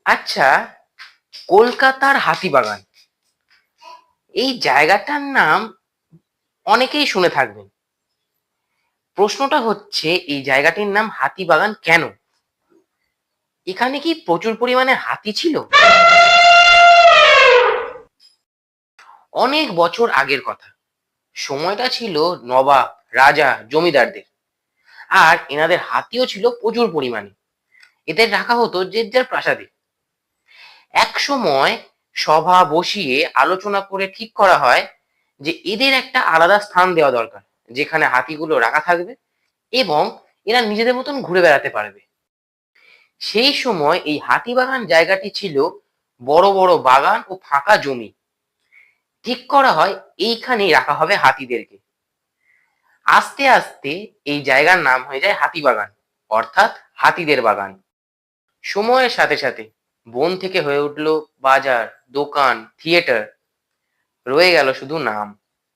আচ্ছা, কলকাতার হাতিবাগান এই জায়গাটার নাম অনেকেই শুনে থাকবেন। প্রশ্নটা হচ্ছে এই জায়গাটির নাম হাতিবাগান কেন? এখানে কি প্রচুর পরিমাণে হাতি ছিল? অনেক বছর আগের কথা। সময়টা ছিল নবাব, রাজা, জমিদারদের। আর এনাদের হাতিও ছিল প্রচুর পরিমাণে। এদের রাখা হতো যে যার প্রাসাদে। একসময় সভা বসিয়ে আলোচনা করে ঠিক করা হয় যে এদের একটা আলাদা স্থান দেওয়া দরকার, যেখানে হাতিগুলো রাখা থাকবে এবং এরা নিজেদের মতন ঘুরে বেড়াতে পারবে। সেই সময় এই হাতিবাগান জায়গাটি ছিল বড় বড় বাগান ও ফাঁকা জমি। ঠিক করা হয় এইখানেই রাখা হবে হাতিদেরকে। আস্তে আস্তে এই জায়গার নাম হয়ে যায় হাতিবাগান, অর্থাৎ হাতিদের বাগান। সময়ের সাথে সাথে বন থেকে হয়ে উঠল বাজার, দোকান, থিয়েটার। রয়ে গেল শুধু নাম।